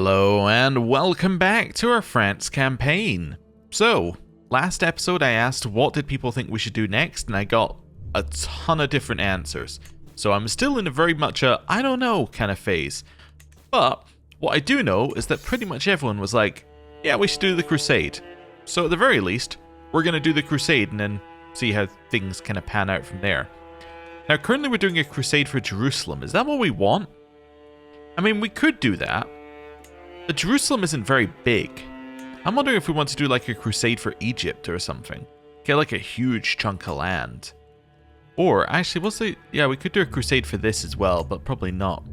Hello and welcome back to our France campaign. So, last episode I asked what did people think we should do next, and I got a ton of different answers. So I'm still in a very much a I don't know kind of phase. But what I do know is that pretty much everyone was like, yeah, we should do the Crusade. So at the very least, we're going to do the Crusade and then see how things kind of pan out from there. Now currently we're doing a Crusade for Jerusalem. Is that what we want? I mean, we could do that. But Jerusalem isn't very big. I'm wondering if we want to do like a crusade for Egypt or something. Get like a huge chunk of land. Or actually, we could do a crusade for this as well, but probably not.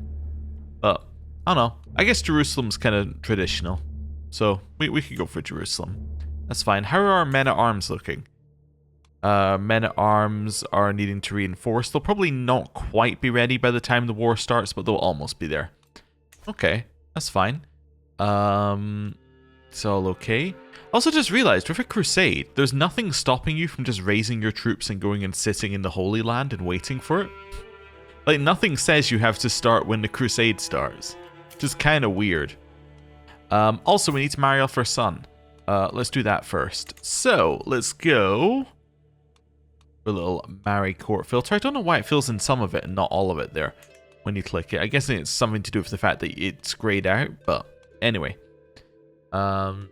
But I don't know. I guess Jerusalem's kind of traditional. So we could go for Jerusalem. That's fine. How are our men-at-arms looking? Men-at-arms are needing to reinforce. They'll probably not quite be ready by the time the war starts, but they'll almost be there. Okay, that's fine. It's all okay. Also just realized, with a crusade, there's nothing stopping you from just raising your troops and going and sitting in the Holy Land and waiting for it. Like, nothing says you have to start when the crusade starts. Just kind of weird. Also, we need to marry off our son. Let's do that first. So, let's go for a little marry court filter. I don't know why it fills in some of it and not all of it there when you click it. I guess it's something to do with the fact that it's grayed out, but anyway. Can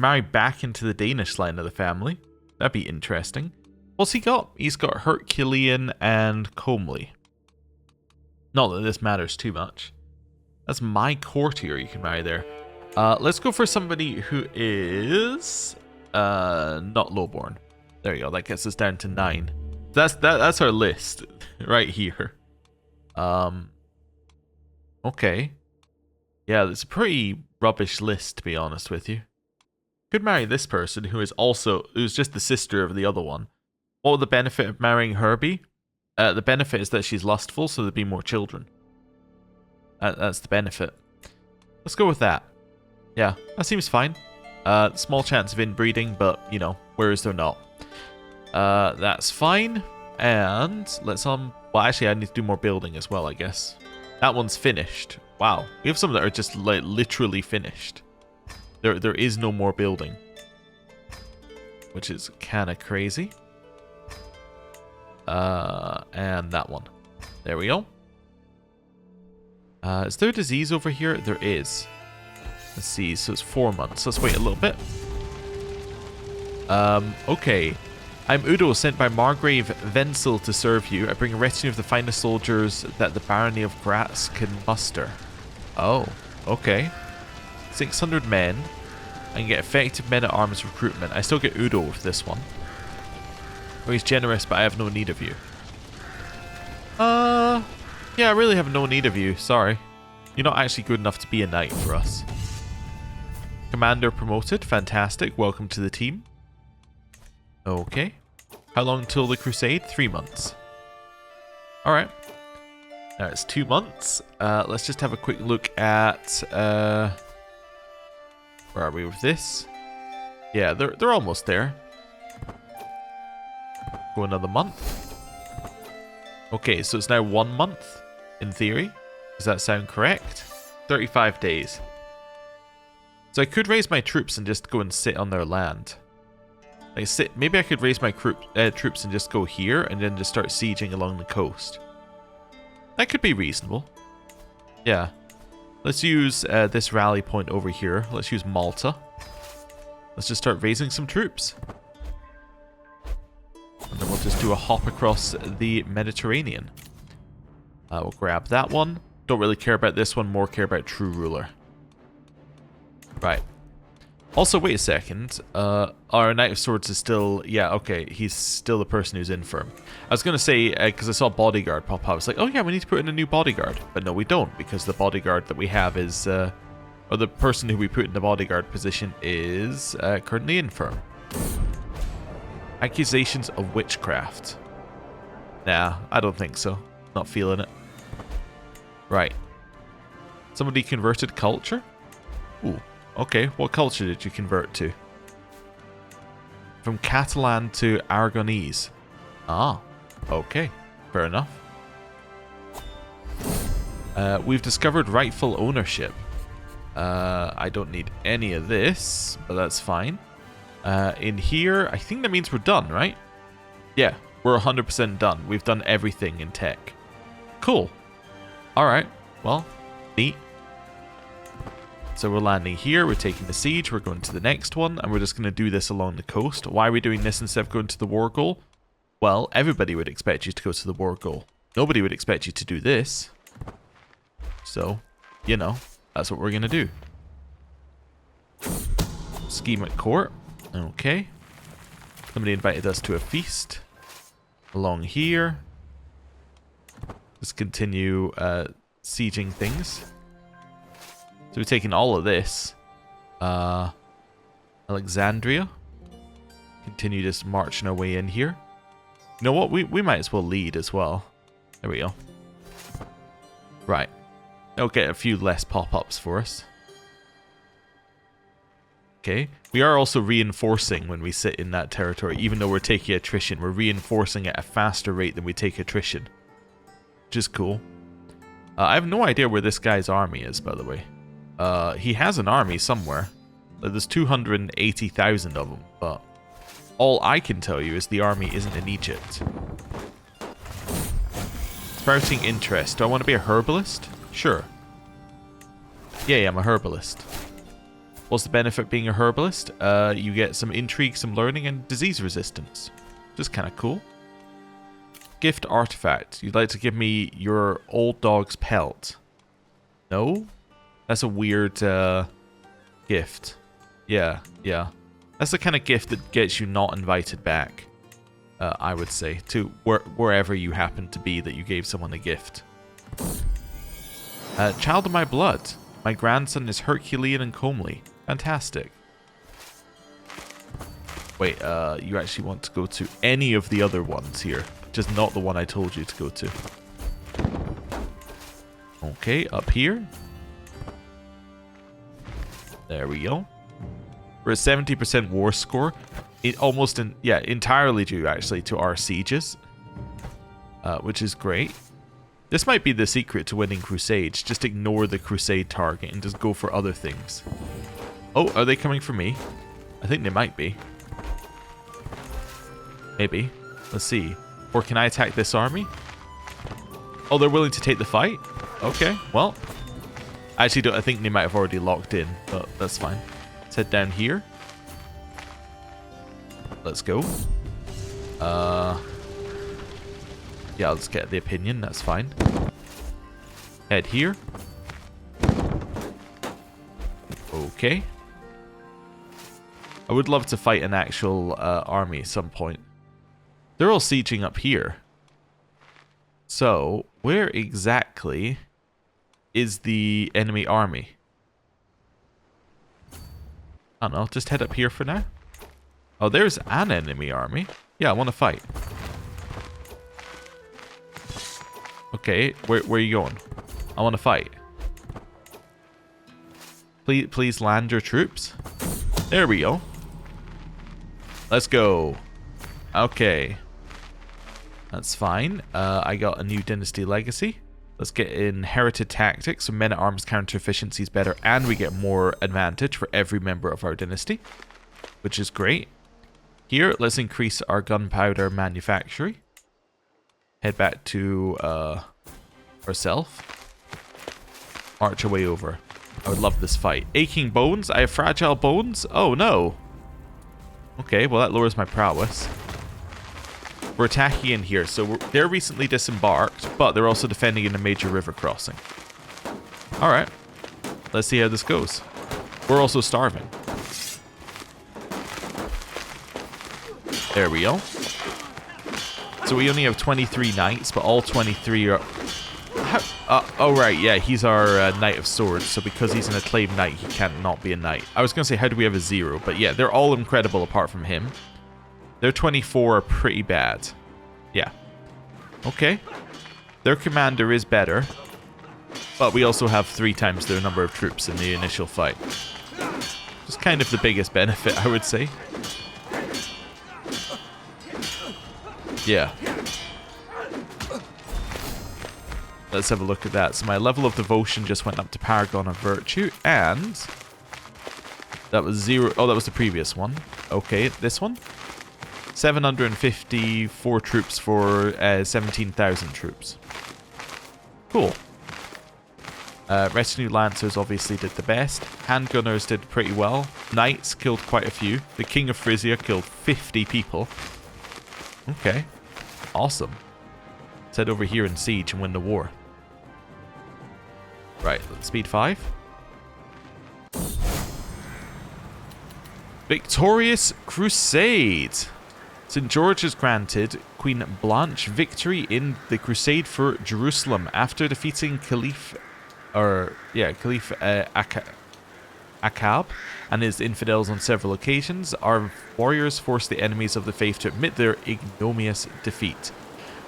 marry back into the Danish line of the family. That'd be interesting. What's he got? He's got Herculean and Comely. Not that this matters too much. That's my courtier you can marry there. Let's go for somebody who is not lowborn. There you go. That gets us down to 9. That's our list right here. Okay. Yeah, it's a pretty rubbish list, to be honest with you. Could marry this person who's just the sister of the other one. What would the benefit of marrying her be? The benefit is that she's lustful, so there'd be more children. That's the benefit. Let's go with that. Yeah, that seems fine. Small chance of inbreeding, but, you know, where is there not? That's fine. And let's, well, actually, I need to do more building as well, I guess. That one's finished. Wow, we have some that are just like literally finished. There is no more building, which is kind of crazy. And that one. There we go. Is there a disease over here? There is. Let's see. So it's 4 months. Let's wait a little bit. Okay. I'm Udo, sent by Margrave Wenzel to serve you. I bring a retinue of the finest soldiers that the barony of Graz can muster. Oh, okay. 600 men. I can get effective men-at-arms recruitment. I still get Udo with this one. Oh, he's generous, but I have no need of you. Yeah, I really have no need of you. Sorry. You're not actually good enough to be a knight for us. Commander promoted. Fantastic. Welcome to the team. Okay. How long till the crusade? 3 months. Alright. Now it's 2 months. Let's just have a quick look at... where are we with this? Yeah, they're almost there. Go another month. Okay, so it's now 1 month, in theory. Does that sound correct? 35 days. So I could raise my troops and just go and sit on their land. Maybe I could raise my troops and just go here and then just start sieging along the coast. That could be reasonable. Yeah. Let's use this rally point over here. Let's use Malta. Let's just start raising some troops. And then we'll just do a hop across the Mediterranean. We'll grab that one. Don't really care about this one, more care about True Ruler. Right. Also, wait a second. Our Knight of Swords is still... Yeah, okay. He's still the person who's infirm. I was going to say, because I saw bodyguard pop up, I was like, oh yeah, we need to put in a new bodyguard. But no, we don't, because the bodyguard that we have is... or the person who we put in the bodyguard position is currently infirm. Accusations of witchcraft. Nah, I don't think so. Not feeling it. Right. Somebody converted culture? Ooh. Okay, what culture did you convert to? From Catalan to Aragonese. Ah, okay. Fair enough. We've discovered rightful ownership. I don't need any of this, but that's fine. In here, I think that means we're done, right? Yeah, we're 100% done. We've done everything in tech. Cool. Alright, well, neat. So we're landing here, we're taking the siege, we're going to the next one, and we're just going to do this along the coast. Why are we doing this instead of going to the war goal? Well, everybody would expect you to go to the war goal. Nobody would expect you to do this. So, you know, that's what we're going to do. Scheme at court. Okay. Somebody invited us to a feast. Along here. Let's continue sieging things. So we're taking all of this. Alexandria. Continue just marching our way in here. You know what? We might as well lead as well. There we go. Right. It'll get a few less pop-ups for us. Okay. We are also reinforcing when we sit in that territory. Even though we're taking attrition, we're reinforcing at a faster rate than we take attrition. Which is cool. I have no idea where this guy's army is, by the way. He has an army somewhere. There's 280,000 of them, but all I can tell you is the army isn't in Egypt. Sprouting interest. Do I want to be a herbalist? Sure. Yeah, I'm a herbalist. What's the benefit of being a herbalist? You get some intrigue, some learning, and disease resistance. Just kind of cool. Gift artifact. You'd like to give me your old dog's pelt? No? That's a weird gift. Yeah. That's the kind of gift that gets you not invited back. I would say, to wherever you happen to be that you gave someone a gift. Child of my blood. My grandson is Herculean and comely. Fantastic. Wait, you actually want to go to any of the other ones here. Just not the one I told you to go to. Okay, up here. There we go. We're at 70% war score. It almost, entirely due actually to our sieges. Which is great. This might be the secret to winning crusades. Just ignore the crusade target and just go for other things. Oh, are they coming for me? I think they might be. Maybe. Let's see. Or can I attack this army? Oh, they're willing to take the fight? Okay, well. I actually don't. I think they might have already locked in, but that's fine. Let's head down here. Let's go. Yeah, let's get the opinion. That's fine. Head here. Okay. I would love to fight an actual army at some point. They're all sieging up here. So, where exactly is the enemy army? I don't know. Just head up here for now. Oh, there's an enemy army. Yeah, I want to fight. Okay, where are you going? I want to fight. Please land your troops. There we go. Let's go. Okay. That's fine. I got a new dynasty legacy. Let's get inherited tactics. So men-at-arms counter efficiency is better, and we get more advantage for every member of our dynasty, which is great. Here, let's increase our gunpowder manufacturing. Head back to ourselves. March our way over. I would love this fight. Aching bones? I have fragile bones? Oh no. Okay, well that lowers my prowess. We're attacking in here, so they're recently disembarked, but they're also defending in a major river crossing. Alright. Let's see how this goes. We're also starving. There we go. So we only have 23 knights, but all 23 are... oh, right, yeah, he's our Knight of Swords, so because he's an acclaimed knight, he can't not be a knight. I was going to say, how do we have a 0? But yeah, they're all incredible apart from him. Their 24 are pretty bad. Yeah. Okay. Their commander is better, but we also have 3 times their number of troops in the initial fight. Just kind of the biggest benefit, I would say. Yeah. let's have a look at that. So my level of devotion just went up to Paragon of Virtue, and that was 0. Oh, that was the previous one. Okay, this one. 754 troops for 17,000 troops. Cool. Retinue Lancers obviously did the best. Handgunners did pretty well. Knights killed quite a few. The King of Frisia killed 50 people. Okay. Awesome. Let's head over here and siege and win the war. Right, speed 5. Victorious Crusade. St. George has granted Queen Blanche victory in the Crusade for Jerusalem after defeating Caliph Achab and his infidels on several occasions. Our warriors forced the enemies of the faith to admit their ignominious defeat.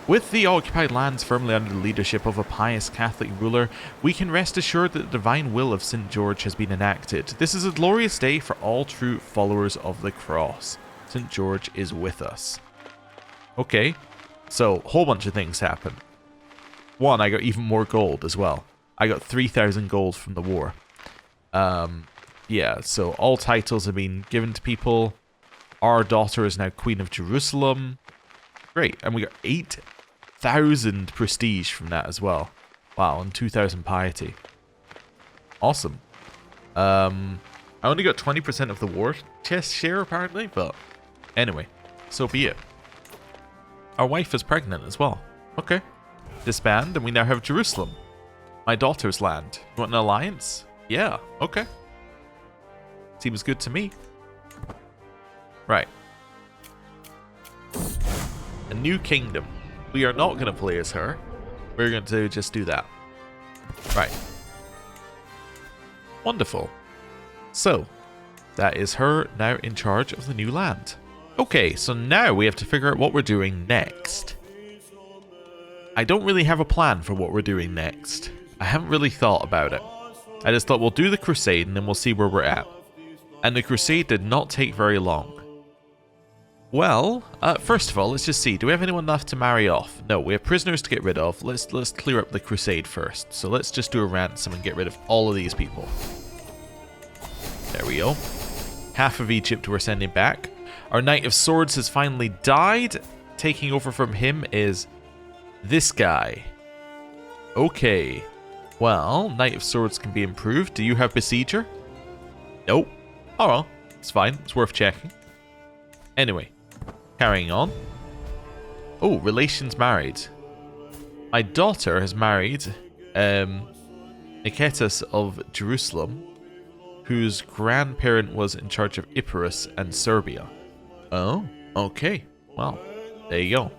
With the occupied lands firmly under the leadership of a pious Catholic ruler, we can rest assured that the divine will of St. George has been enacted. This is a glorious day for all true followers of the cross. St. George is with us. Okay, so a whole bunch of things happen. One, I got even more gold as well. I got 3,000 gold from the war. Yeah, so all titles have been given to people. Our daughter is now Queen of Jerusalem. Great, and we got 8,000 prestige from that as well. Wow, and 2,000 piety. Awesome. I only got 20% of the war chest share apparently, but anyway, so be it. Our wife is pregnant as well. Okay. Disband, and we now have Jerusalem. My daughter's land. You want an alliance? Yeah, okay. Seems good to me. Right. A new kingdom. We are not going to play as her. We're going to just do that. Right. Wonderful. So, that is her now in charge of the new land. Okay, so now we have to figure out what we're doing next. I don't really have a plan for what we're doing next. I haven't really thought about it. I just thought we'll do the crusade and then we'll see where we're at. And the crusade did not take very long. Well, first of all, let's just see. Do we have anyone left to marry off? No, we have prisoners to get rid of. Let's clear up the crusade first. So let's just do a ransom and get rid of all of these people. There we go. Half of Egypt we're sending back. Our Knight of Swords has finally died. Taking over from him is this guy. Okay. Well, Knight of Swords can be improved. Do you have Besieger? Nope. Oh well, it's fine. It's worth checking. Anyway, carrying on. Oh, relations married. My daughter has married Nicetas of Jerusalem, whose grandparent was in charge of Epirus and Serbia. Oh, okay. Well, there you go.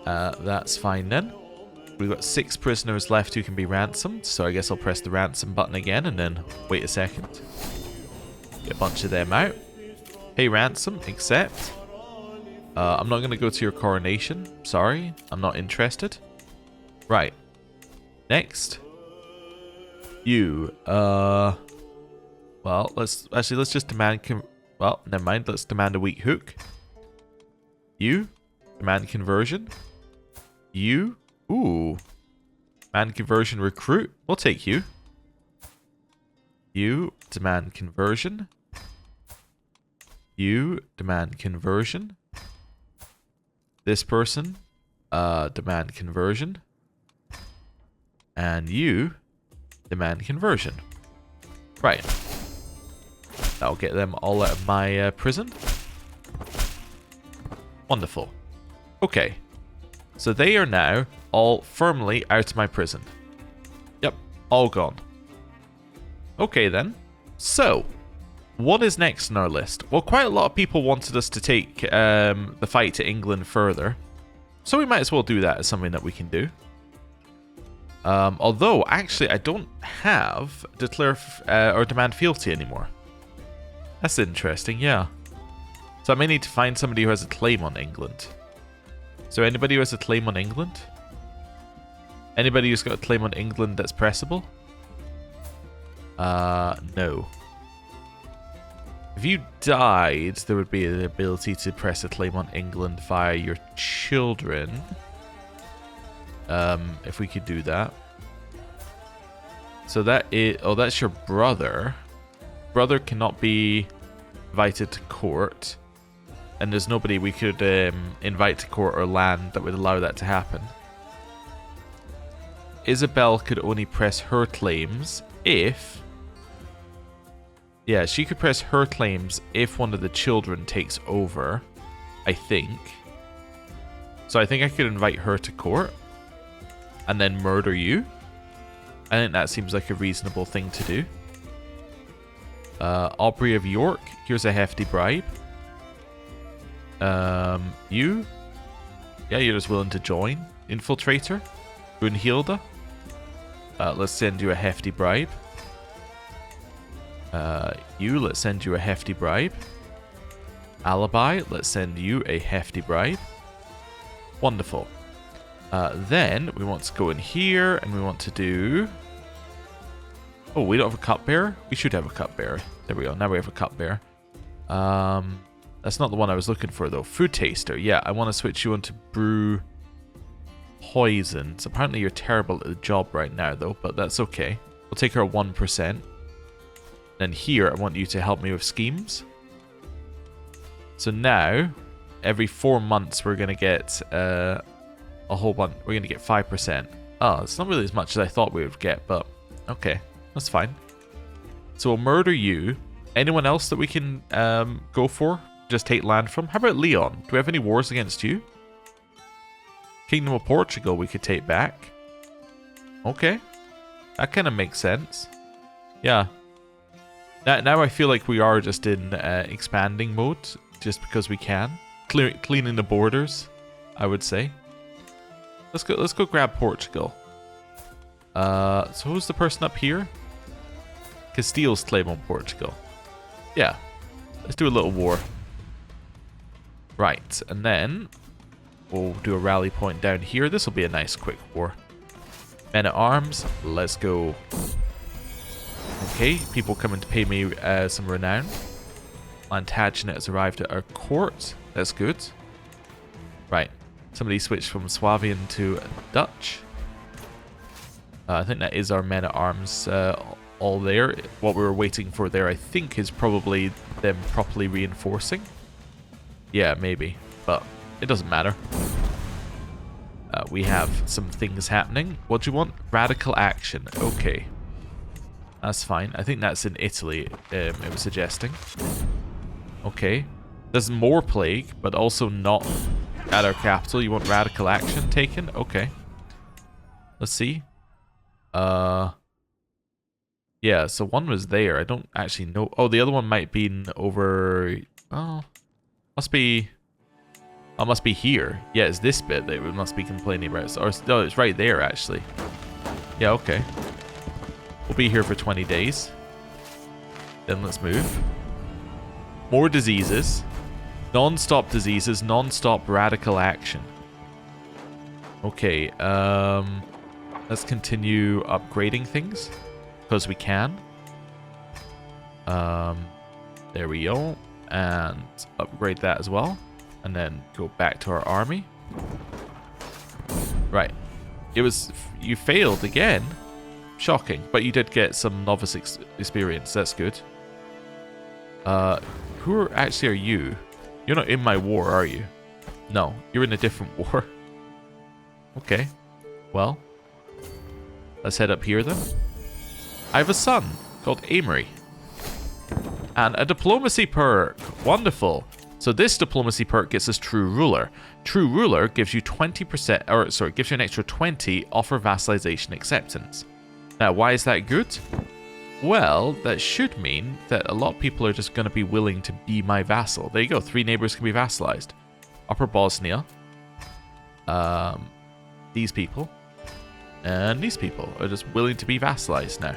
That's fine then. We've got 6 prisoners left who can be ransomed, so I guess I'll press the ransom button again and then wait a second. Get a bunch of them out. Pay ransom, accept. I'm not going to go to your coronation. Sorry, I'm not interested. Right. Next. You, well, let's just demand, well, never mind, let's demand a weak hook. You, demand conversion. You, ooh, demand conversion recruit. We'll take you. You, demand conversion. You, demand conversion. This person, demand conversion. And you, demand conversion. Right. That'll get them all out of my prison. Wonderful. Okay. So they are now all firmly out of my prison. Yep, all gone. Okay then. So, what is next on our list? Well, quite a lot of people wanted us to take the fight to England further. So we might as well do that as something that we can do. Although, actually, I don't have declare or demand fealty anymore. That's interesting, yeah. So I may need to find somebody who has a claim on England. So anybody who has a claim on England? Anybody who's got a claim on England that's pressable? No. If you died, there would be the ability to press a claim on England via your children. If we could do that. So that is... Oh, that's your brother. Brother cannot be invited to court. And there's nobody we could invite to court or land that would allow that to happen. Isabel could only press her claims if... Yeah, she could press her claims if one of the children takes over, I think. So I think I could invite her to court and then murder you. I think that seems like a reasonable thing to do. Aubrey of York, here's a hefty bribe. You? Yeah, you're just willing to join. Infiltrator? Brunhilde? Let's send you a hefty bribe. Let's send you a hefty bribe. Alibi, let's send you a hefty bribe. Wonderful. Then we want to go in here and we want to do... Oh, we don't have a cupbearer? We should have a cupbearer. There we go. Now we have a cupbearer. That's not the one I was looking for though. Food taster. Yeah, I want to switch you on to brew poisons. Apparently you're terrible at the job right now though, but that's okay. We'll take her 1%. Then here, I want you to help me with schemes. So now, every 4 months, we're going to get a whole bunch. We're going to get 5%. Oh, it's not really as much as I thought we would get, but okay, that's fine. So we'll murder you. Anyone else that we can go for? Just take land from? How about Leon? Do we have any wars against you? Kingdom of Portugal we could take back. Okay. That kind of makes sense. Yeah. Now I feel like we are just in expanding mode, just because we can. Cleaning the borders, I would say. Let's go grab Portugal. So who's the person up here? Castile's claim on Portugal. Yeah. Let's do a little war. Right, and then we'll do a rally point down here. This will be a nice quick war. Men at arms, let's go. Okay, people coming to pay me some renown. Plantagenet has arrived at our court. That's good. Right. Somebody switched from Swabian to Dutch. I think that is our men-at-arms all there. What we were waiting for there, I think, is probably them properly reinforcing. Yeah, maybe. But it doesn't matter. We have some things happening. What do you want? Radical action. Okay. That's fine. I think that's in Italy, it was suggesting. Okay. There's more plague, but also not at our capital. You want radical action taken? Okay. Let's see. Yeah, so one was there. I don't actually know. Oh, the other one might be over... Oh. Must be... Oh, must be here. Yeah, it's this bit that we must be complaining about. Or, no, it's right there, actually. Yeah, okay. We'll be here for 20 days. Then let's move. More diseases. Non-stop diseases. Non-stop radical action. Okay, let's continue upgrading things. Because we can. There we go. And upgrade that as well. And then go back to our army. Right. It was... You failed again. Shocking. But you did get some novice experience. That's good. Who actually are you? You're not in my war, are you? No. You're in a different war. Okay. Well. Let's head up here then. I have a son called Amory. And a diplomacy perk. Wonderful. So this diplomacy perk gets us True Ruler. True Ruler gives you 20%, or sorry, gives you an extra 20 offer vassalization acceptance. Now, why is that good? Well, that should mean that a lot of people are just going to be willing to be my vassal. There you go. 3 neighbors can be vassalized. Upper Bosnia. These people. And these people are just willing to be vassalized now.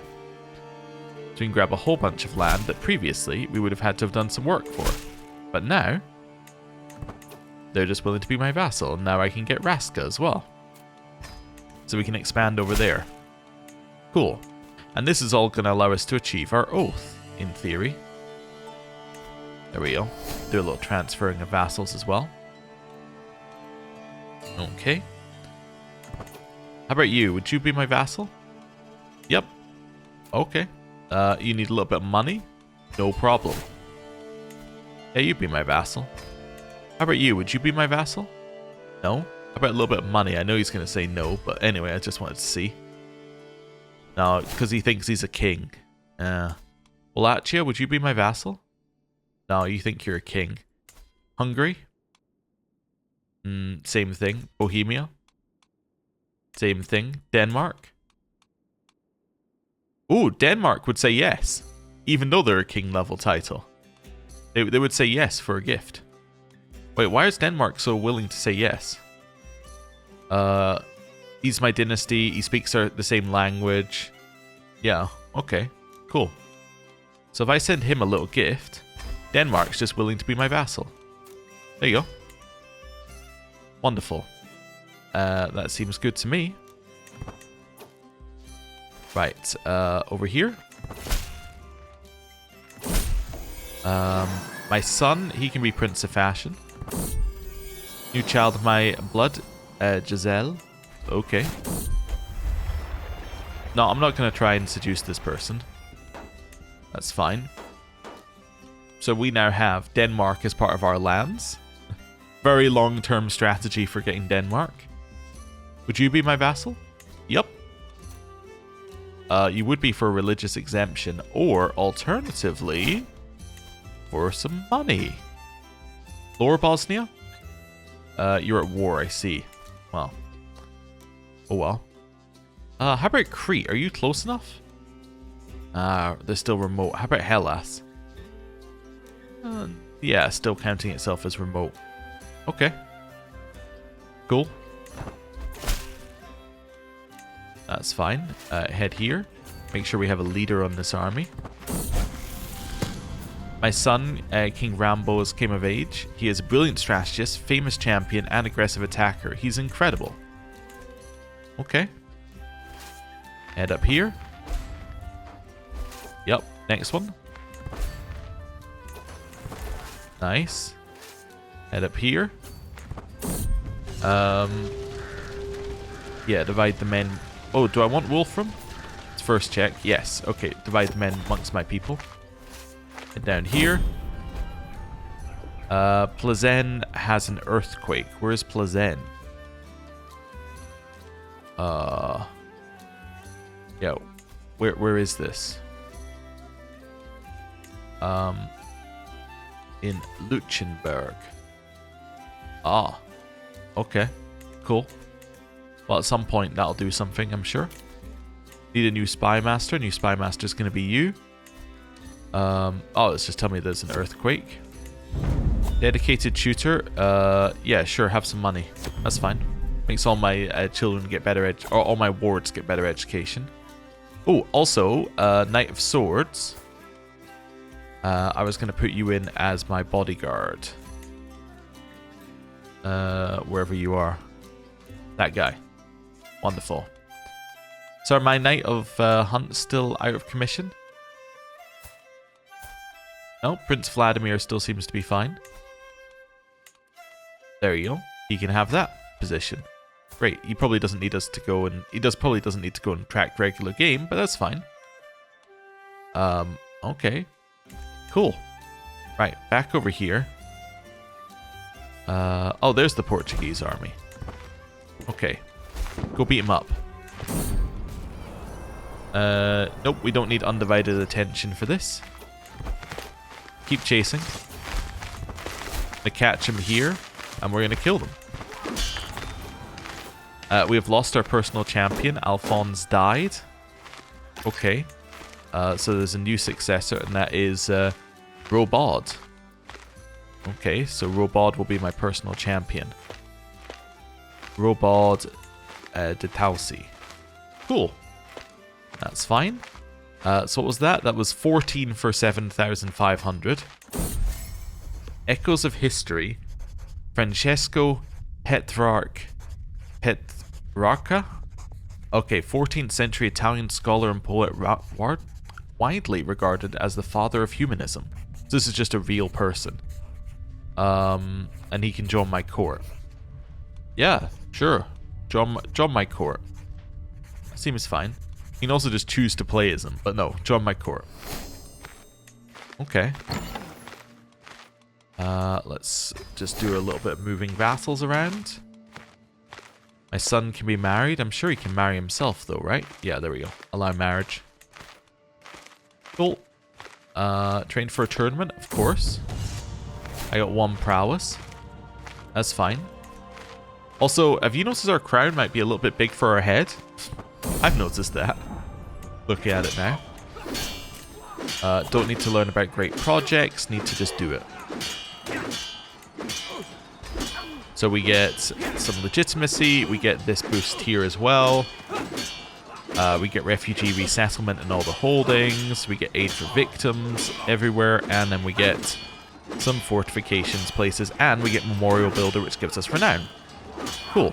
So we can grab a whole bunch of land that previously we would have had to have done some work for. But now, they're just willing to be my vassal. And now I can get Raska as well. So we can expand over there. Cool. And this is all going to allow us to achieve our oath, in theory. There we go. Do a little transferring of vassals as well. Okay. How about you? Would you be my vassal? Yep. Okay. You need a little bit of money? No problem. Yeah, you'd be my vassal. How about you? Would you be my vassal? No? How about a little bit of money? I know he's going to say no, but anyway, I just wanted to see. No, because he thinks he's a king. Wallachia, would you be my vassal? No, you think you're a king. Hungary? Same thing. Bohemia? Same thing. Denmark? Ooh, Denmark would say yes, even though they're a king level title. They would say yes for a gift. Wait, why is Denmark so willing to say yes? He's my dynasty. He speaks the same language. Yeah, okay, cool. So if I send him a little gift, Denmark's just willing to be my vassal. There you go. Wonderful. That seems good to me. Right, over here. My son, he can be Prince of Fashion. New child of my blood, Giselle. Okay. No, I'm not going to try and seduce this person. That's fine. So we now have Denmark as part of our lands. Very long-term strategy for getting Denmark. Would you be my vassal? Yep. You would be for a religious exemption, or alternatively, for some money. Lower Bosnia? You're at war, I see. Well. Oh well. How about Crete? Are you close enough? They're still remote. How about Hellas? Yeah, still counting itself as remote. Okay. Cool. That's fine. Head here. Make sure we have a leader on this army. My son, King Rambos, came of age. He is a brilliant strategist, famous champion, and aggressive attacker. He's incredible. Okay. Head up here. Yep, next one. Nice. Head up here. Yeah, divide the men. Oh, do I want Wolfram? Let's first check. Yes. Okay, divide the men amongst my people. And down here. Plazen has an earthquake. Where is Plazen? Yeah. Where is this? In Luxembourg. Ah. Okay. Cool. Well, at some point that'll do something, I'm sure. Need a new spy master. New spy master's going to be you. Oh, let's just tell me there's an earthquake. Dedicated tutor. Yeah, sure. Have some money. That's fine. Makes all my children get better or all my wards get better education. Oh, also, Knight of Swords. I was going to put you in as my bodyguard. Wherever you are. That guy. Wonderful. So are my Knight of Hunt still out of commission? No, Prince Vladimir still seems to be fine. There you go. He can have that position. Great. He probably doesn't need us to go and... probably doesn't need to go and track regular game, but that's fine. Okay. Cool. Right, back over here. Oh, there's the Portuguese army. Okay. Go beat him up. Nope, we don't need undivided attention for this. Keep chasing. Gonna catch him here, and we're gonna kill them. We have lost our personal champion. Alphonse died. Okay. So there's a new successor, and that is Robod. Okay, so Robod will be my personal champion. Robod de Tausi. Cool. That's fine. So what was that? That was 14 for 7,500. Echoes of History. Francesco Petrarca. Okay, 14th century Italian scholar and poet widely regarded as the father of humanism. So this is just a real person. And he can join my court. Yeah, sure. Join my court. seems fine. You can also just choose to play as them, but no, join my court. Okay. Let's just do a little bit of moving vassals around. My son can be married. I'm sure he can marry himself though, right? Yeah, there we go. Allow marriage. Cool. Trained for a tournament, of course. I got 1 prowess. That's fine. Also, have you noticed our crown might be a little bit big for our head? I've noticed that. Looking at it now. Don't need to learn about great projects. Need to just do it. So we get some legitimacy. We get this boost here as well. We get refugee resettlement in all the holdings. We get aid for victims everywhere. And then we get some fortifications places. And we get memorial builder, which gives us renown. Cool.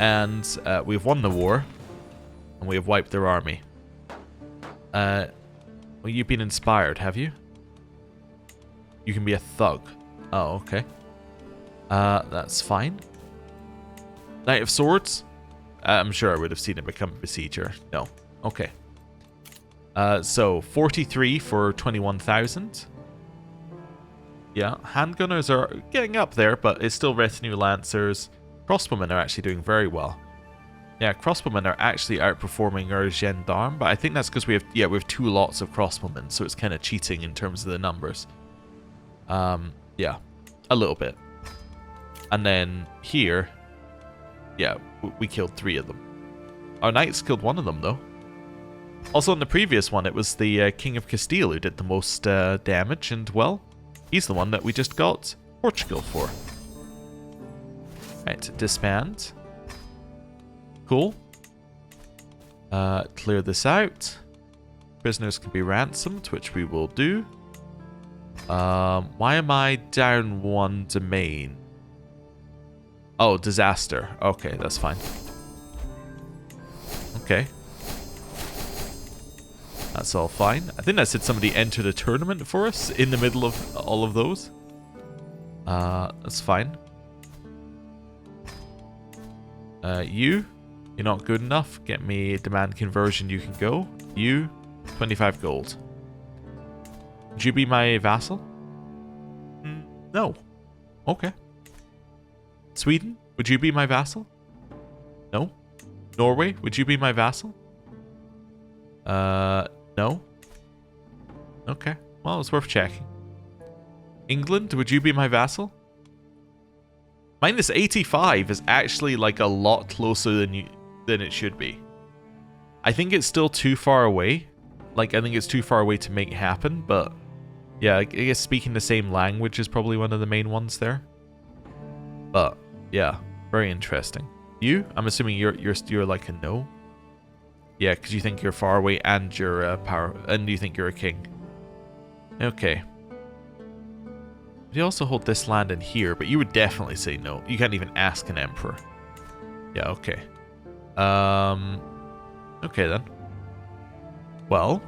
And we've won the war. And we have wiped their army. Well, you've been inspired, have you? You can be a thug. Oh, okay. That's fine. Knight of Swords? I'm sure I would have seen it become a besieger. No. Okay. So, 43 for 21,000. Yeah, handgunners are getting up there, but it's still retinue lancers. Crossbowmen are actually doing very well. Yeah, crossbowmen are actually outperforming our gendarme, but I think that's because we have 2 lots of crossbowmen, so it's kind of cheating in terms of the numbers. Yeah, a little bit. And then here, yeah, we killed 3 of them. Our knights killed 1 of them, though. Also, in the previous one, it was the King of Castile who did the most damage, and, well, he's the one that we just got Portugal for. Right, disband. Cool. Clear this out. Prisoners can be ransomed, which we will do. Why am I down 1 domain? Oh, disaster. Okay, that's fine. Okay. That's all fine. I think that said somebody entered a tournament for us in the middle of all of those. That's fine. You're not good enough. Get me demand conversion, you can go. You, 25 gold. Would you be my vassal? No. Okay. Sweden, would you be my vassal? No. Norway, would you be my vassal? No. Okay. Well, it's worth checking. England, would you be my vassal? Minus 85 is actually like a lot closer than it should be. I think it's still too far away. Like, I think it's too far away to make it happen, but yeah, I guess speaking the same language is probably one of the main ones there. But yeah, very interesting. You? I'm assuming you're like a no. Yeah, because you think you're far away and you're and you think you're a king. Okay. You also hold this land in here, but you would definitely say no. You can't even ask an emperor. Yeah, okay. Okay then. Well,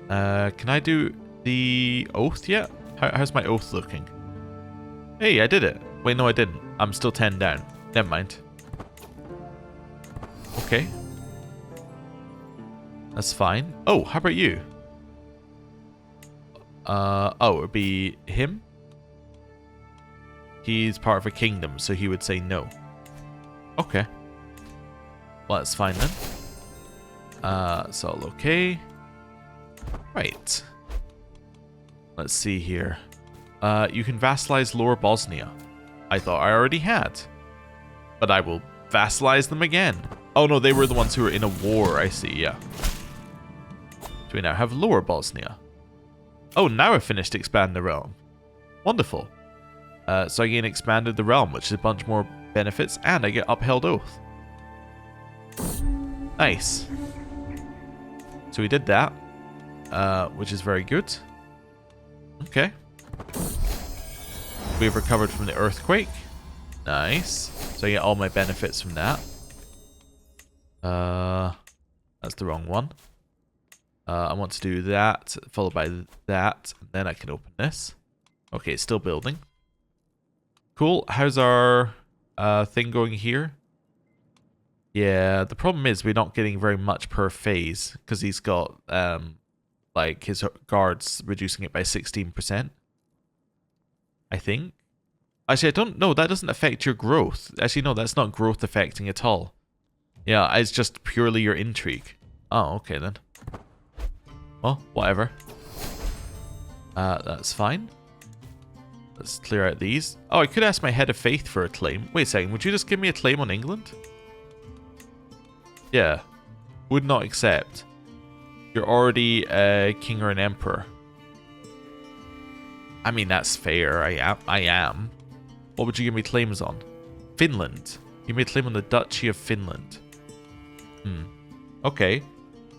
can I do the oath yet? How's my oath looking? Hey, I did it. Wait, no, I didn't. I'm still 10 down. Never mind. Okay. That's fine. Oh, how about you? Oh, it would be him? He's part of a kingdom, so he would say no. Okay. Well, that's fine then. It's all okay. Right. Let's see here. You can vassalize Lower Bosnia. I thought I already had. But I will vassalize them again. Oh no, they were the ones who were in a war, I see, yeah. Do we now have Lower Bosnia? Oh, now I've finished expanding the realm. Wonderful. So I gain expanded the realm, which is a bunch more benefits, and I get upheld oath. Nice. So we did that, which is very good. Okay. We've recovered from the earthquake. Nice. So I get all my benefits from that. That's the wrong one. I want to do that, followed by that, and then I can open this. Okay, it's still building. Cool. How's our thing going here? Yeah, the problem is we're not getting very much per phase because he's got like his guards reducing it by 16%. I think. Actually, I don't know. That doesn't affect your growth. Actually, no, that's not growth affecting at all. Yeah, it's just purely your intrigue. Oh, okay then. Well, whatever. That's fine. Let's clear out these. Oh, I could ask my head of faith for a claim. Wait a second, would you just give me a claim on England? Yeah. Would not accept. You're already a king or an emperor. I mean, that's fair. I am. What would you give me claims on? Finland. Give me a claim on the Duchy of Finland. Okay.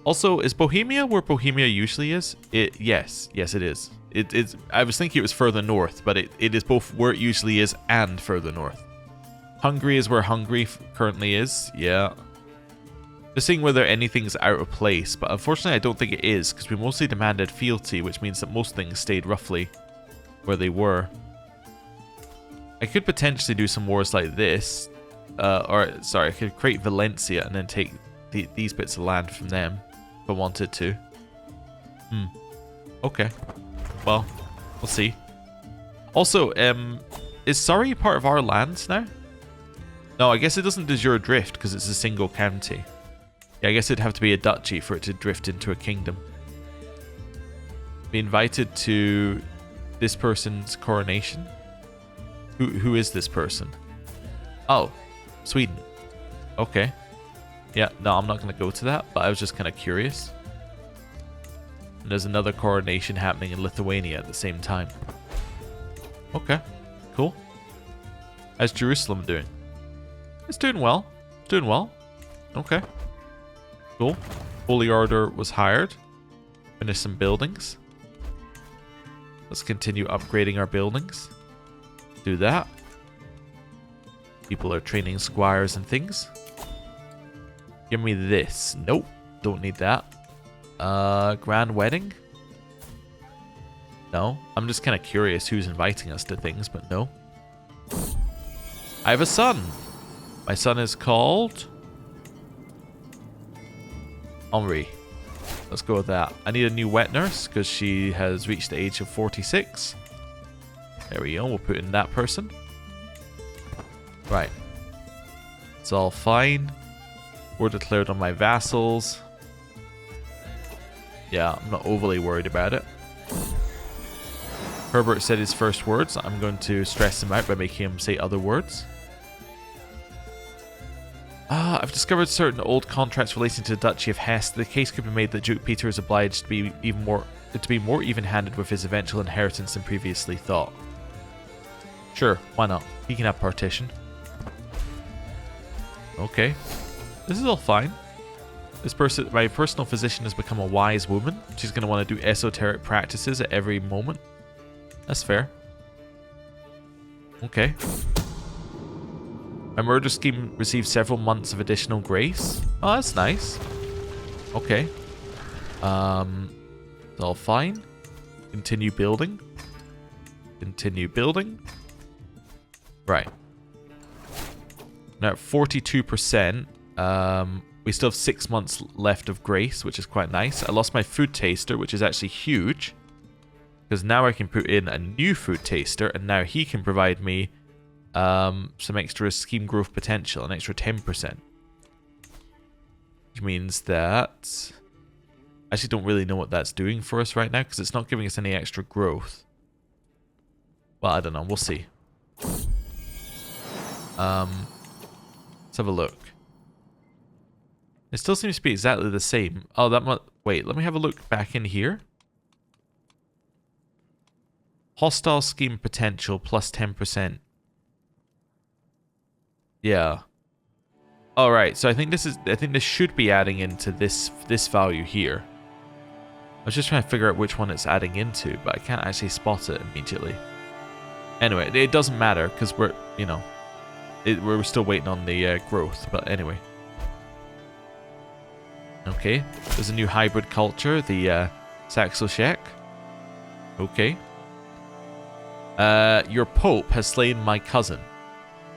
Also, is Bohemia where Bohemia usually is? Yes, it is. It's. I was thinking it was further north, but it is both where it usually is and further north. Hungary is where Hungary currently is. Yeah. Just seeing whether anything's out of place, but unfortunately I don't think it is, because we mostly demanded fealty, which means that most things stayed roughly where they were. I could potentially do some wars like this, I could create Valencia and then take these bits of land from them if I wanted to. Okay. Well, we'll see. Also, is Surrey part of our lands now? No, I guess it doesn't de jure drift because it's a single county. Yeah, I guess it'd have to be a duchy for it to drift into a kingdom. Be invited to this person's coronation. Who is this person? Oh, Sweden. Okay. Yeah, no, I'm not going to go to that, but I was just kind of curious. And there's another coronation happening in Lithuania at the same time. Okay, cool. How's Jerusalem doing? It's doing well. Doing well. Okay. Cool. Holy Order was hired. Finish some buildings. Let's continue upgrading our buildings. Do that. People are training squires and things. Give me this. Nope. Don't need that. Grand wedding? No. I'm just kind of curious who's inviting us to things, but no. I have a son. My son is called Henri. Let's go with that. I need a new wet nurse because she has reached the age of 46. There we go. We'll put in that person. Right. It's all fine. War declared on my vassals. Yeah, I'm not overly worried about it. Herbert said his first words. I'm going to stress him out by making him say other words. I've discovered certain old contracts relating to the Duchy of Hesse. The case could be made that Duke Peter is obliged to be more even-handed with his eventual inheritance than previously thought. Sure, why not? He can have partition. Okay. This is all fine. My personal physician has become a wise woman. She's going to want to do esoteric practices at every moment. That's fair. Okay. My murder scheme received several months of additional grace. Oh, that's nice. Okay. It's all fine. Continue building. Continue building. Right. Now at 42%, we still have 6 months left of grace, which is quite nice. I lost my food taster, which is actually huge. Because now I can put in a new food taster, and now he can provide me some extra scheme growth potential, an extra 10%. Which means that I actually don't really know what that's doing for us right now, because it's not giving us any extra growth. Well, I don't know. We'll see. Let's have a look. It still seems to be exactly the same. Oh, that might... Wait, let me have a look back in here. Hostile scheme potential plus 10%. Yeah. All right. So I think this should be adding into this value here. I was just trying to figure out which one it's adding into, but I can't actually spot it immediately. Anyway, it doesn't matter because we're, you know, we're still waiting on the growth. But anyway. Okay. There's a new hybrid culture, the Saxo-Czech. Okay. Your Pope has slain my cousin.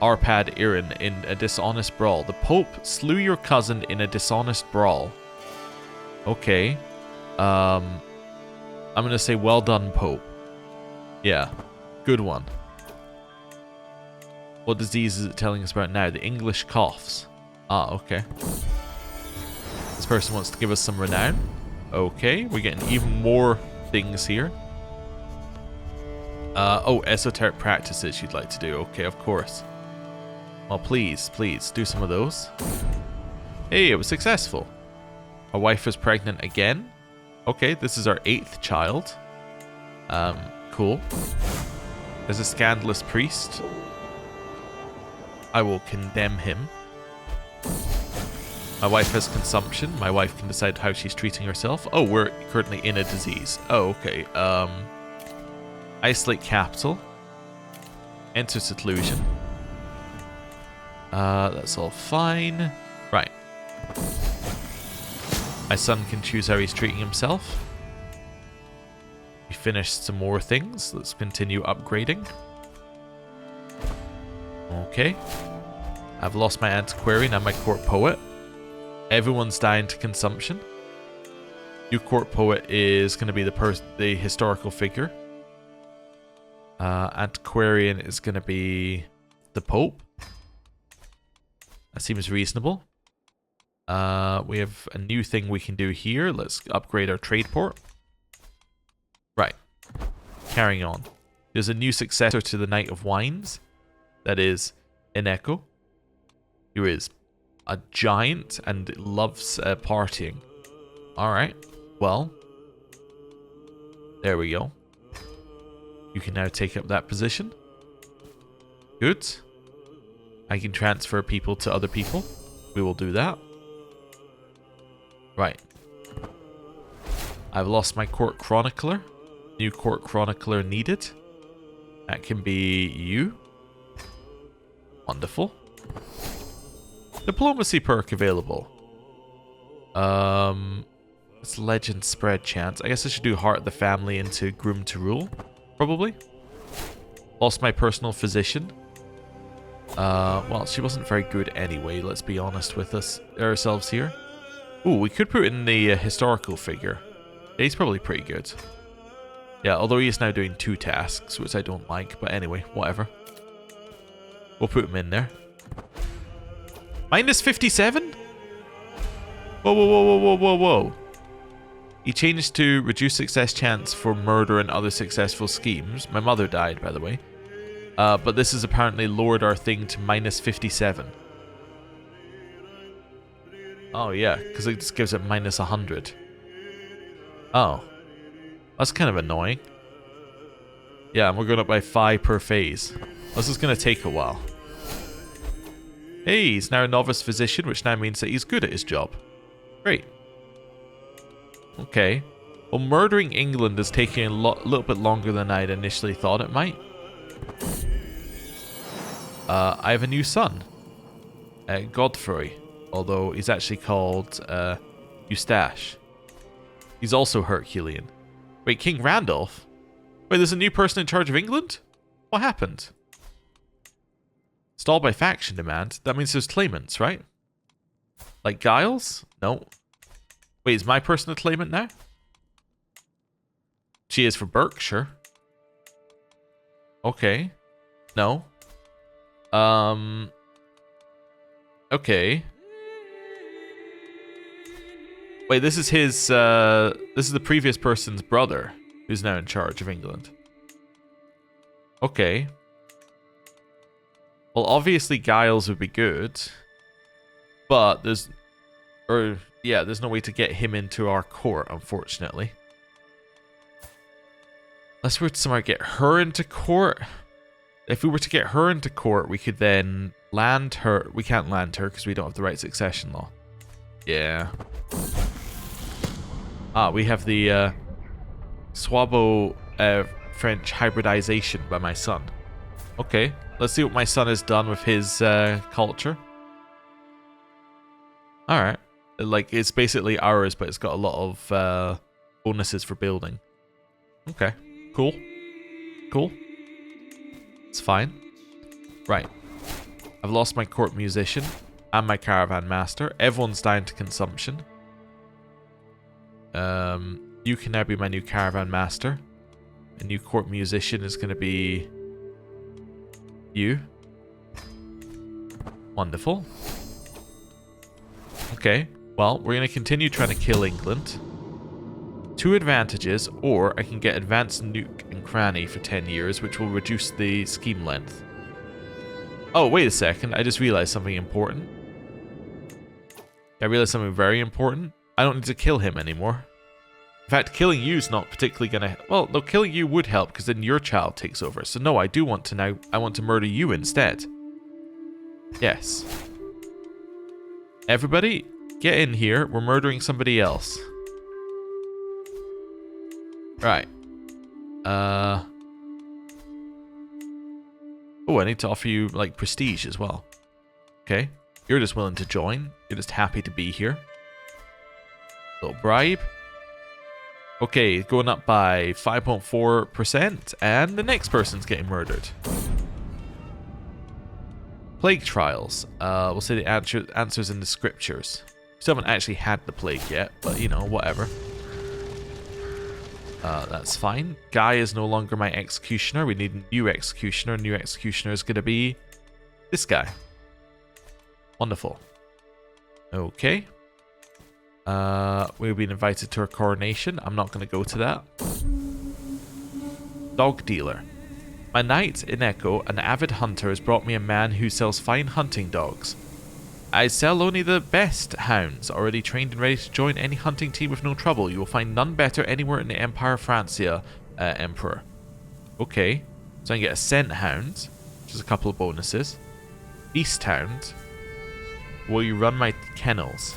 Arpad Irin in a dishonest brawl. The Pope slew your cousin in a dishonest brawl. Okay. I'm gonna say well done, Pope. Yeah. Good one. What disease is it telling us about now? The English coughs. Ah, okay. This person wants to give us some renown. Okay, we're getting even more things here. Oh, esoteric practices you'd like to do. Okay, of course. Well, please, please, do some of those. Hey, it was successful. My wife was pregnant again. Okay, this is our 8th child. Cool. There's a scandalous priest. I will condemn him. My wife has consumption. My wife can decide how she's treating herself. Oh, we're currently in a disease. Oh, okay. Isolate capital. Enter seclusion. That's all fine. Right. My son can choose how he's treating himself. We finished some more things. Let's continue upgrading. Okay. I've lost my antiquarian and my court poet. Everyone's dying to consumption. New court poet is going to be the historical figure. Antiquarian is going to be the Pope. That seems reasonable. We have a new thing we can do here. Let's upgrade our trade port. Right. Carrying on. There's a new successor to the Knight of Wines. That is Ineko. Who is a giant and loves partying. Alright. Well. There we go. You can now take up that position. Good. I can transfer people to other people. We will do that. Right. I've lost my court chronicler. New court chronicler needed. That can be you. Wonderful. Diplomacy perk available. It's legend spread chance. I guess I should do heart of the family into groom to rule. Probably. Lost my personal physician. Well, she wasn't very good anyway. Let's be honest with ourselves here. Ooh, we could put in the historical figure. He's probably pretty good. Yeah, although he is now doing 2 tasks, which I don't like. But anyway, whatever. We'll put him in there. Minus 57? Whoa, whoa, whoa, whoa, whoa, whoa, whoa. He changed to reduce success chance for murder and other successful schemes. My mother died, by the way. But this has apparently lowered our thing to minus 57. Oh, yeah, because it just gives it minus 100. Oh. That's kind of annoying. Yeah, and we're going up by 5 per phase. This is going to take a while. Hey, he's now a novice physician, which now means that he's good at his job. Great. Okay. Well, murdering England is taking a little bit longer than I'd initially thought it might. I have a new son. Godfrey. Although he's actually called Eustache. He's also Herculean. Wait, King Randolph? Wait, there's a new person in charge of England? What happened? Stalled by faction demand. That means there's claimants, right? Like Giles? No. Wait, is my person a claimant now? She is for Berkshire. Okay. No. Okay. Wait, this is his, this is the previous person's brother who's now in charge of England. Okay. Well, obviously Giles would be good. But there's no way to get him into our court, unfortunately. Unless we were to somehow get her into court. If we were to get her into court, we could then land her. We can't land her because we don't have the right succession law. Yeah. Ah, we have the Swabo French hybridization by my son. Okay, let's see what my son has done with his culture. Alright. Like, it's basically ours, but it's got a lot of bonuses for building. Okay, cool. Cool. It's fine. Right. I've lost my court musician and my caravan master. Everyone's dying to consumption. You can now be my new caravan master. A new court musician is going to be you. Wonderful. Okay, well, we're going to continue trying to kill England. 2 advantages, or I can get advanced nuke and cranny for 10 years, which will reduce the scheme length. Oh, wait a second. I just realized something important. I realized something very important. I don't need to kill him anymore. In fact, killing you is not particularly going to... Well, no, killing you would help, because then your child takes over. So no, I do want to now... I want to murder you instead. Yes. Everybody, get in here. We're murdering somebody else. Right. Oh, I need to offer you, like, prestige as well. Okay. You're just willing to join. You're just happy to be here. Little bribe. Okay, going up by 5.4%, and the next person's getting murdered. Plague trials. We'll say the answers in the scriptures. Still haven't actually had the plague yet, but, you know, whatever. That's fine. Guy is no longer my executioner. We need a new executioner. New executioner is going to be this guy. Wonderful. Okay. We've been invited to a coronation. I'm not going to go to that. Dog dealer. My knight, Ineko, an avid hunter, has brought me a man who sells fine hunting dogs. I sell only the best hounds, already trained and ready to join any hunting team with no trouble. You will find none better anywhere in the Empire Francia, Emperor. Okay. So I can get a scent hound, which is a couple of bonuses. Beast hound. Will you run my kennels?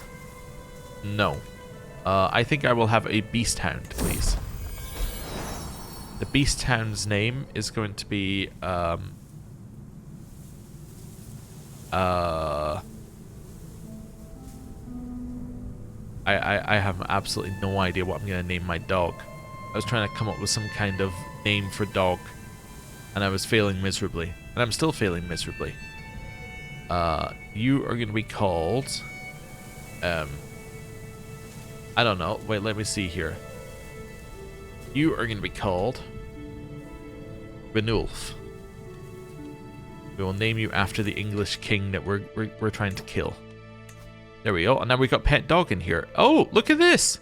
No. I think I will have a beast hound, please. The beast hound's name is going to be, I have absolutely no idea what I'm going to name my dog. I was trying to come up with some kind of name for dog, and I was failing miserably. And I'm still failing miserably. You are going to be called... I don't know. Wait, let me see here. You are going to be called... Renulf. We will name you after the English king that we're trying to kill. There we go. And now we've got pet dog in here. Oh, look at this.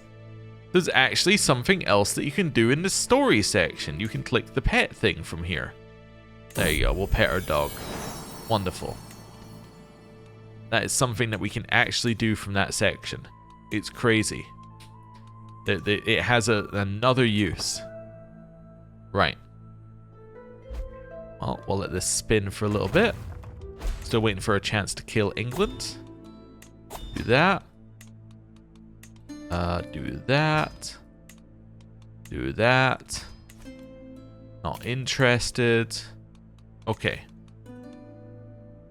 There's actually something else that you can do in the story section. You can click the pet thing from here. There you go. We'll pet our dog. Wonderful. That is something that we can actually do from that section. It's crazy. It has another use. Right. Well, we'll let this spin for a little bit. Still waiting for a chance to kill England. Do that. Do that. Do that. Not interested. Okay.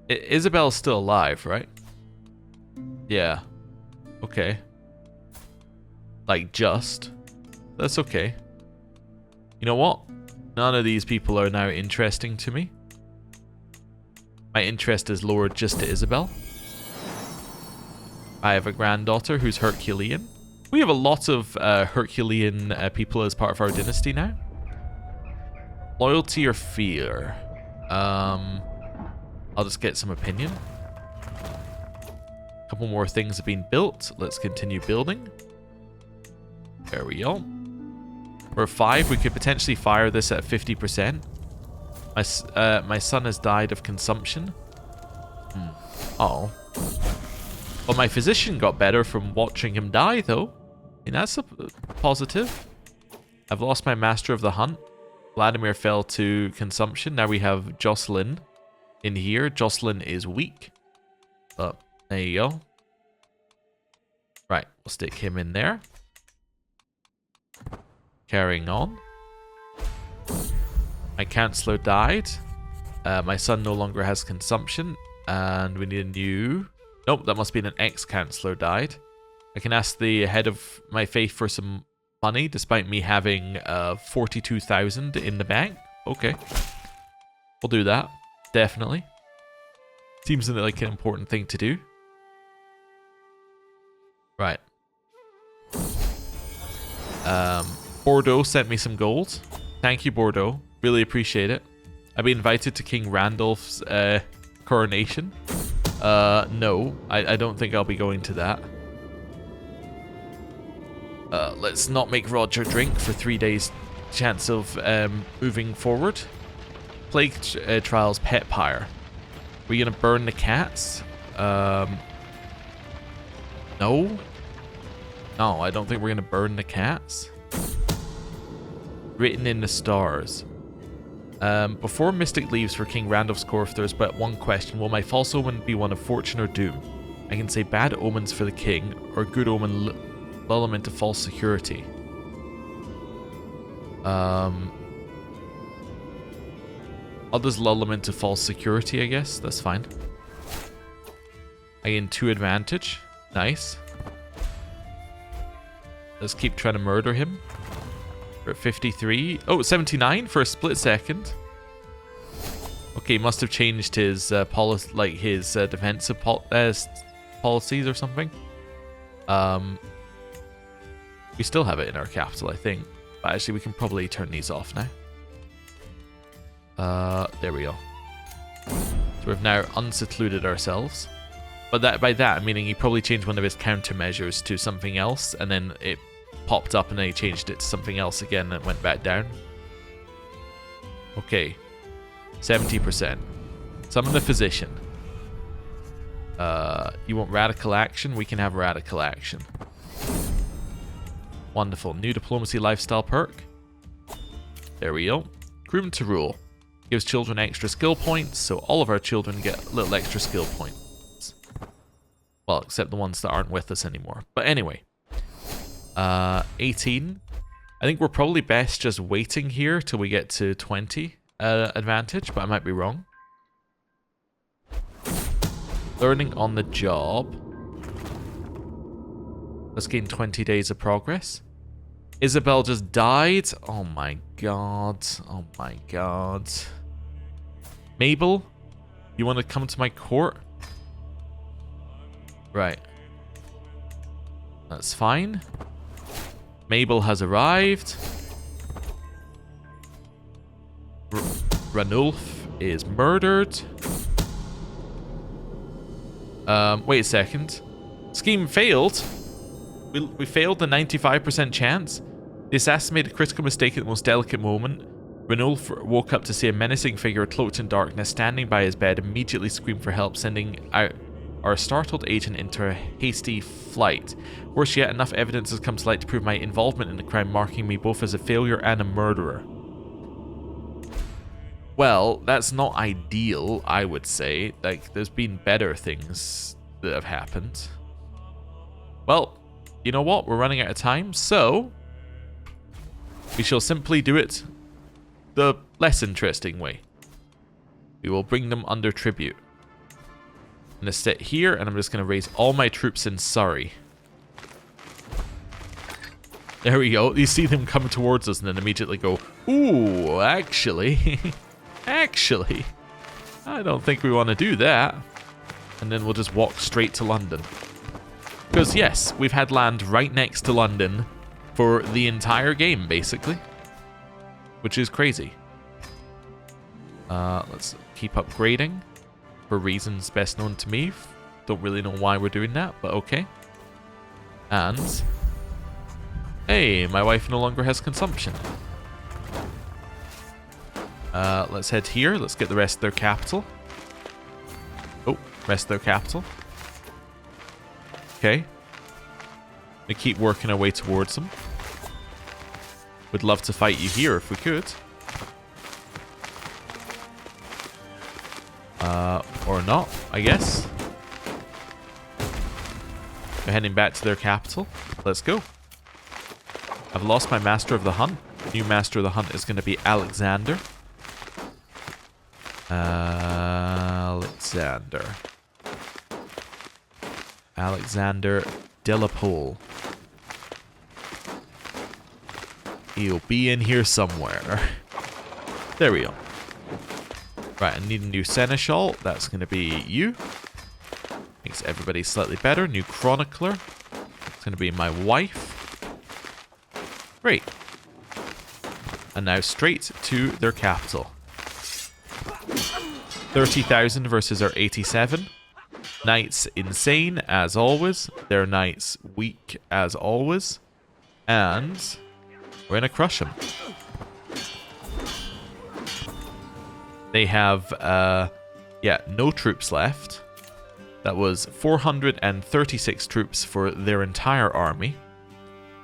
Isabel's still alive, right? Yeah. Okay. Like, just. That's okay. You know what? None of these people are now interesting to me. My interest is lowered just to Isabel. I have a granddaughter who's Herculean. We have a lot of Herculean people as part of our dynasty now. Loyalty or fear? I'll just get some opinion. A couple more things have been built. Let's continue building. There we go. We're 5. We could potentially fire this at 50%. My son has died of consumption. Oh. Well, my physician got better from watching him die, though. I mean, that's a positive. I've lost my master of the hunt. Vladimir fell to consumption. Now we have Jocelyn in here. Jocelyn is weak. Oh, there you go. Right, we'll stick him in there. Carrying on. My counselor died. My son no longer has consumption. And we need a new... Nope, that must be an ex-counselor died. I can ask the head of my faith for some money, despite me having 42,000 in the bank. Okay. We'll do that. Definitely. Seems like an important thing to do. Right. Bordeaux sent me some gold. Thank you, Bordeaux. Really appreciate it. I've been invited to King Randolph's coronation. No, I don't think I'll be going to that. Let's not make Roger drink for 3 days chance of moving forward. Plague Trials Pet Pyre. We're gonna burn the cats? No? No, I don't think we're gonna burn the cats. Written in the stars. Before Mystic leaves for King Randolph's court, there's but one question. Will my false omen be one of fortune or doom? I can say bad omens for the king, or good omen lull him into false security. I'll just lull him into false security, I guess. That's fine. I gain 2 advantage. Nice. Let's keep trying to murder him. We're at 53. Oh, 79 for a split second. Okay, must have changed his defensive policies or something. We still have it in our capital, I think. But actually, we can probably turn these off now. There we go. So we've now unsecluded ourselves. But by that, meaning he probably changed one of his countermeasures to something else, and then it popped up, and then he changed it to something else again, and it went back down. Okay. 70%. Summon the physician. You want radical action? We can have radical action. Wonderful. New diplomacy lifestyle perk. There we go. Groom to rule. Gives children extra skill points, so all of our children get a little extra skill points. Well, except the ones that aren't with us anymore. But anyway. 18. I think we're probably best just waiting here till we get to 20 advantage, but I might be wrong. Learning on the job. Let's gain 20 days of progress. Isabel just died. Oh my god. Oh my god. Mabel, you want to come to my court? Right. That's fine. Mabel has arrived. Ranulf is murdered. Wait a second. Scheme failed. We failed the 95% chance. The assassin made a critical mistake at the most delicate moment. Ranulf woke up to see a menacing figure cloaked in darkness standing by his bed, immediately screamed for help, sending out our startled agent into a hasty flight. Worse yet, enough evidence has come to light to prove my involvement in the crime, marking me both as a failure and a murderer. Well, that's not ideal, I would say. Like, there's been better things that have happened. Well, you know what? We're running out of time, so we shall simply do it the less interesting way. We will bring them under tribute. I'm going to sit here, and I'm just going to raise all my troops in Surrey. There we go. You see them come towards us and then immediately go, ooh, actually, actually, I don't think we want to do that. And then we'll just walk straight to London. Because yes, we've had land right next to London for the entire game, basically. Which is crazy. Let's keep upgrading. For reasons best known to me. Don't really know why we're doing that, but okay. And hey, my wife no longer has consumption. Let's head here. Let's get the rest of their capital. Oh, rest of their capital. Okay. We keep working our way towards them. Would love to fight you here if we could. Or not, I guess. We're heading back to their capital. Let's go. I've lost my Master of the Hunt. New Master of the Hunt is going to be Alexander. Alexander Delapole. He'll be in here somewhere. There we go. Right, I need a new seneschal. That's going to be you. Makes everybody slightly better. New chronicler. It's going to be my wife. Great. And now straight to their capital. 30,000 versus our 87. Knights insane, as always. Their knights weak, as always. And we're going to crush them. They have, no troops left. That was 436 troops for their entire army.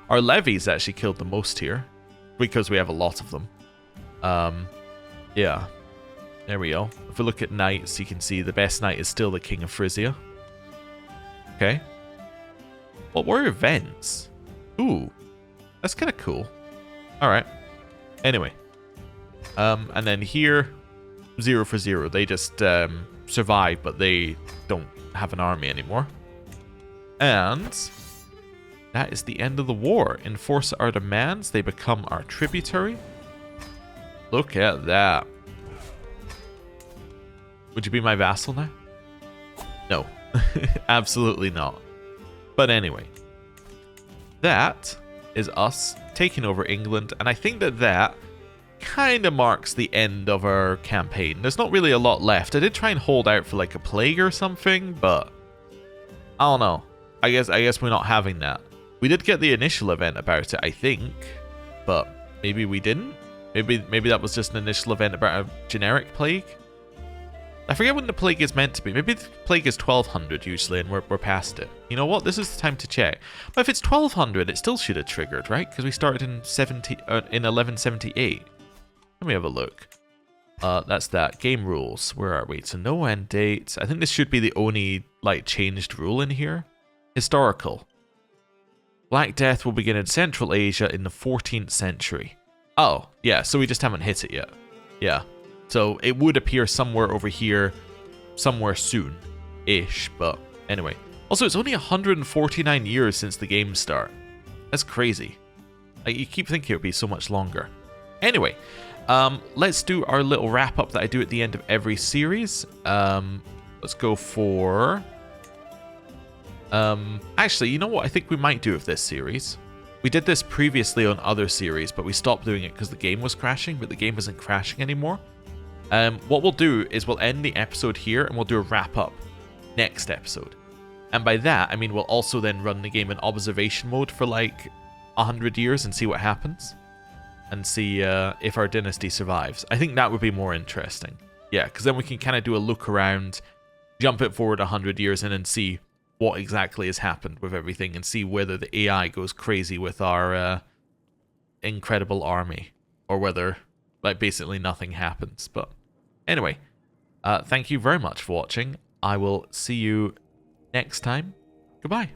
Our levies actually killed the most here, because we have a lot of them. Yeah. There we go. If we look at knights, you can see the best knight is still the King of Frisia. Okay. What were events? Ooh. That's kind of cool. Alright. Anyway. And then here, 0 for 0. They just survive, but they don't have an army anymore. And that is the end of the war. Enforce our demands. They become our tributary. Look at that. Would you be my vassal now? No. Absolutely not. But anyway. That is us taking over England. And I think that that kind of marks the end of our campaign. There's not really a lot left. I did try and hold out for like a plague or something, but I don't know. I guess we're not having that. We did get the initial event about it, I think, but maybe we didn't. Maybe that was just an initial event about a generic plague. I forget when the plague is meant to be. Maybe the plague is 1200 usually, and we're past it. You know what? This is the time to check. But if it's 1200, it still should have triggered, right? Because we started in 1178. Let me have a look. That's that. Game rules. Where are we? So no end date. I think this should be the only like changed rule in here. Historical. Black Death will begin in Central Asia in the 14th century. Oh, yeah. So we just haven't hit it yet. Yeah. So it would appear somewhere over here, somewhere soon-ish. But anyway. Also, it's only 149 years since the game start. That's crazy. Like, you keep thinking it would be so much longer. Anyway. Let's do our little wrap-up that I do at the end of every series. Let's go for... actually, you know what I think we might do with this series? We did this previously on other series, but we stopped doing it because the game was crashing, but the game isn't crashing anymore. What we'll do is we'll end the episode here, and we'll do a wrap-up next episode. And by that, I mean we'll also then run the game in observation mode for like 100 years and see what happens. And see if our dynasty survives. I think that would be more interesting. Yeah, because then we can kind of do a look around, jump it forward 100 years and then see what exactly has happened with everything and see whether the AI goes crazy with our incredible army or whether like basically nothing happens. But anyway, thank you very much for watching. I will see you next time. Goodbye.